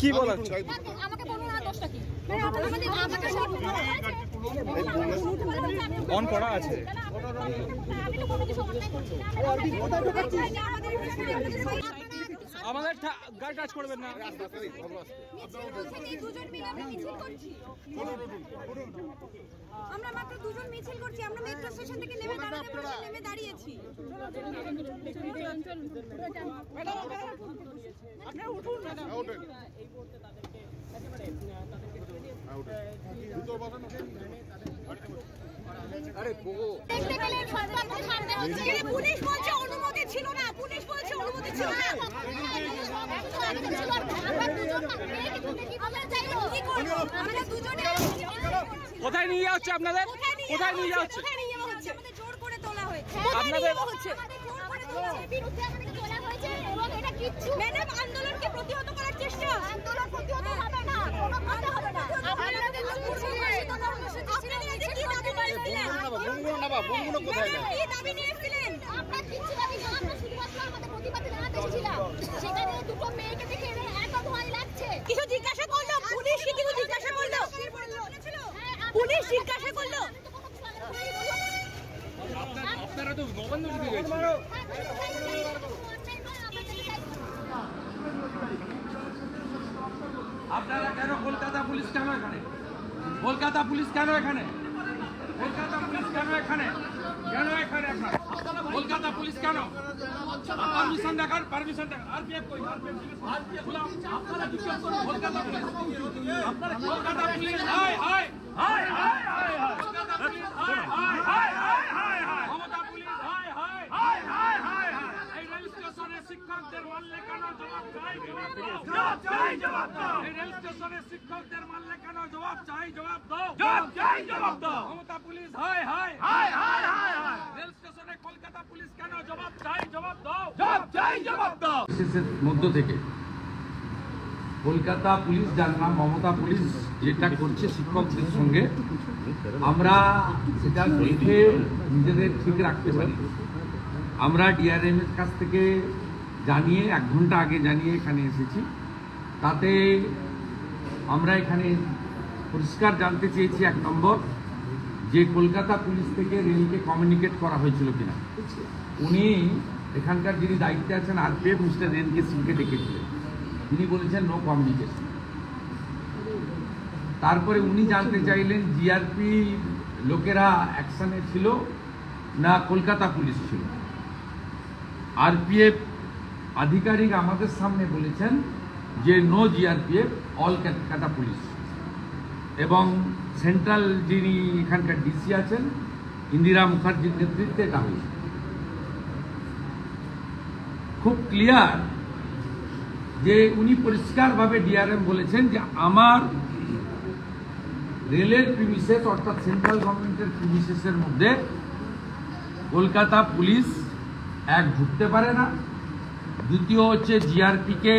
কি বলা আমাকে বলুন না দোষটা কি অন করা আছে আমি তো কোনো কিছু অন্যায় করছি না আমাদের গাড়ি টাচ করবেন না আমরা মাত্র দুজন মিছিল করছি আমরা মেট্রো স্টেশন থেকে নেমে দাঁড়িয়েছি আপনারা উঠুন না আরে পোগো দেখতে গেলে সরকারের সামনে হচ্ছে পুলিশ বলছে অনুমতি ছিল না পুলিশ বলছে অনুমতি ছিল না আমরা দুজনে কোথায় নিয়ে যাচ্ছে আপনাদের কোথায় নিয়ে যাচ্ছে আমাদের জোর করে তোলা হয়েছে আপনাদের বিরুদ্ধে আমাদের তোলা হয়েছে এবং এটা কিচ্ছু ম্যাডাম আন্দোলনকে প্রতিহত করার চেষ্টা আন্দোলন প্রতিহত হবে না কোনো কথা হবে না আপনারা বঙ্গুলো কোথায় কি দাবি নিয়েছিলেন আমরা কিচ্ছু দাবি না আমরা শুধুমাত্র আমাদের প্রতিবাদ জানাতে এসেছিলাম সেখানে দুটো মেয়েকে দেখে একা ভয় লাগছে কিছু জিজ্ঞাসা করলো পুলিশ কি কিছু জিজ্ঞাসা করলো পুলিশ জিজ্ঞাসা করলো আপনারা তো নবান্ন দিতে গেছেন আপনারা কেন কলকাতা পুলিশ কেন এখানে কলকাতা পুলিশ কেন এখানে কলকাতা পুলিশ কেন এখানে কেন এখানে আপনারা কলকাতা পুলিশ কেন পারমিশন দেখার আরপিএফ কই আরপিএফ গুলাম আপনারা কি করছেন কলকাতা পুলিশ আপনারা Kolkata police high high high high high Kolkata police high high high high high Mamata police high high high high high এই রেল স্টেশনে শিক্ষকদের মারলে কেন জবাব চাই জবাব চাই জবাব দাও এই রেল স্টেশনে শিক্ষকদের মারলে কেন জবাব চাই জবাব দাও জবাব চাই জবাব দাও Mamata police high high high high high high rail স্টেশনে কলকাতা পুলিশ কেন জবাব চাই জবাব দাও জবাব চাই জবাব দাও শেষের মধ্য থেকে কলকাতা পুলিশ যার নাম মমতা পুলিশ যেটা করছে শিক্ষকদের সঙ্গে আমরা সেটা দেখে নিজেদের ঠিক রাখতে পারি আমরা ডিআরএম এর কাছ থেকে জানিয়ে 1 ঘন্টা আগে জানিয়ে এখানে এসেছি তাতে আমরা এখানে পরিষ্কার জানতে চেয়েছি 1 নম্বর যে কলকাতা পুলিশ থেকে রেলকে কমিউনিকেট করা হয়েছিল কিনা উনি এখানকার যিনি দায়িত্বে আছেন আরপিএফ মিস্টার এনকে সিংকে ডেকেছিলেন তিনি বলেছেন নো কমিউনিকেশন তারপরে উনি জানতে চাইলেন জিআরপি লোকেরা অ্যাকশনে ছিল না কলকাতা পুলিশ ছিল আরপিএফ আধিকারিক আমাদের সামনে বলেছেন যে no GRPF all Kolkata police এবং সেন্ট্রাল যিনি এখানকার ডিসি আছেন ইন্দিরা মুখার্জির নেতৃত্বে এটা হয়েছে খুব ক্লিয়ার যে উনি পরিষ্কারভাবে ডিআরএম বলেছেন যে আমার রেলের প্রিমিসেস অর্থাৎ সেন্ট্রাল গভর্নমেন্টের প্রিমিসেসের মধ্যে কলকাতা পুলিশ এক ঢুকতে পারে না দ্বিতীয় হচ্ছে জিআরপিকে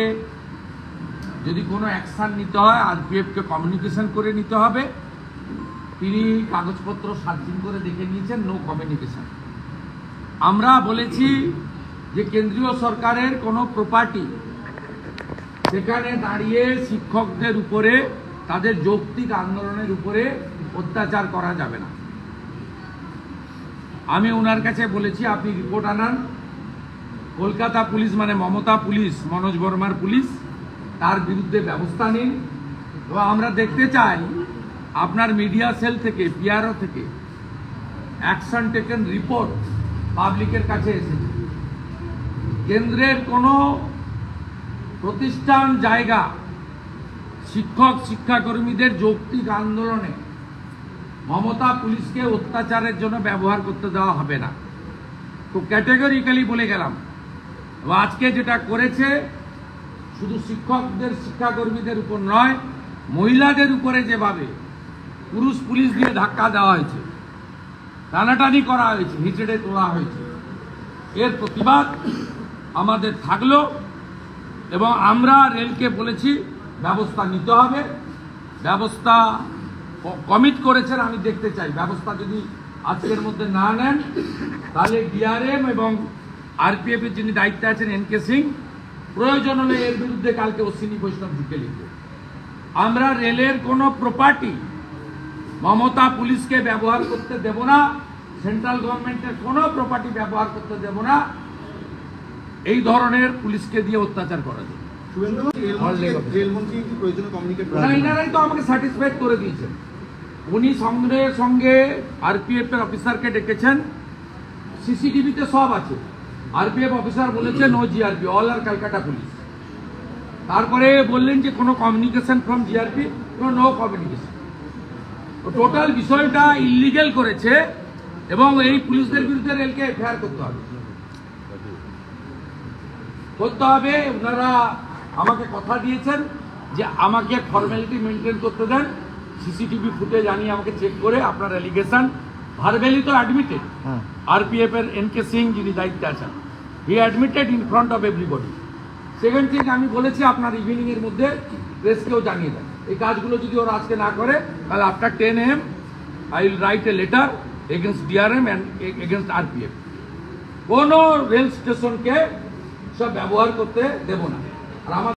যদি কোনো অ্যাকশান নিতে হয় আরপিএফকে কমিউনিকেশন করে নিতে হবে তিনি কাগজপত্র সার্চিং করে দেখে নিয়েছেন নো কমিউনিকেশন আমরা বলেছি যে কেন্দ্রীয় সরকারের কোনো প্রপার্টি সেখানে দাঁড়িয়ে শিক্ষকদের উপরে তাদের যৌক্তিক আন্দোলনের উপরে অত্যাচার করা যাবে না আমি ওনার কাছে বলেছি আপনি রিপোর্ট আনান কলকাতা পুলিশ মানে মমতা পুলিশ মনোজ বর্মার পুলিশ তার বিরুদ্ধে ব্যবস্থা নিন এবং আমরা দেখতে চাই আপনার মিডিয়া সেল থেকে পিআরও থেকে অ্যাকশন টেকেন রিপোর্ট পাবলিকের কাছে এসেছে কেন্দ্রের কোনো প্রতিষ্ঠান জায়গা শিক্ষক শিক্ষাকর্মীদের যৌক্তিক আন্দোলনে মমতা পুলিশকে অত্যাচারের জন্য ব্যবহার করতে দেওয়া হবে না তো ক্যাটেগরিক্যালি বলে গেলাম আজকে যেটা করেছে শুধু শিক্ষকদের শিক্ষাকর্মীদের উপর নয় মহিলাদের উপরে যেভাবে পুরুষ পুলিশ দিয়ে ধাক্কা দেওয়া হয়েছে টানাটানি করা হয়েছে হিচড়ে তোলা হয়েছে এর প্রতিবাদ আমাদের থাকলো এবং আমরা রেলকে বলেছি ব্যবস্থা নিতে হবে ব্যবস্থা কমিট করেছেন আমি দেখতে চাই ব্যবস্থা যদি আজকের মধ্যে না নেন তাহলে ডিআরএম এবং আরপিএফ এর যিনি দায়িত্বে আছেন এনকে সিং প্রয়োজন হলে এর বিরুদ্ধে কালকে অশ্বিনী বৈষ্ণব ঢুকে লিখবে। আমরা রেলের কোনো প্রপার্টি মমতা পুলিশকে ব্যবহার করতে দেব না, সেন্ট্রাল গভর্নমেন্টের কোনো প্রপার্টি ব্যবহার করতে দেব না এই ধরনের পুলিশকে দিয়ে অত্যাচার করা যায়। এনারাই তো আমাকে স্যাটিসফাইড করে দিয়েছেন। উনি সঙ্গে সঙ্গে আরপিএফ এর অফিসারকে ডেকেছেন, সিসিটিভিতে সব আছে। আরপিএফ অফিসার বলেছেন নো জিআরপি, অল আর ক্যালকাটা পুলিশ। তারপরে বললেন যে কোনো communication from GRP, no communication. Total বিষয়টা ইলিগেল করেছে এবং এই পুলিশদের বিরুদ্ধে রেলকে এফআইআর করতে হবে। ওনারা আমাকে কথা দিয়েছেন যে আমাকে ফর্মালিটি মেনটেন করতে দেন, সিসিটিভি ফুটেজ আনিয়ে আমাকে চেক করে আপনার এলিগেশন ভার্বালি তো অ্যাডমিটেড। আরপিএফ এর এনকে সিং যিনি দায়িত্বে আছেন, হি admitted in front of everybody. Second thing, আমি বলেছি আপনার ইভিনিং এর মধ্যে প্রেসকেও জানিয়ে দেন। এই কাজগুলো যদি ওরা আজকে না করে তাহলে after 10 AM I will write a letter against DRM and against RPF. কোনো রেল স্টেশনকে সব ব্যবহার করতে দেব না। আর আমার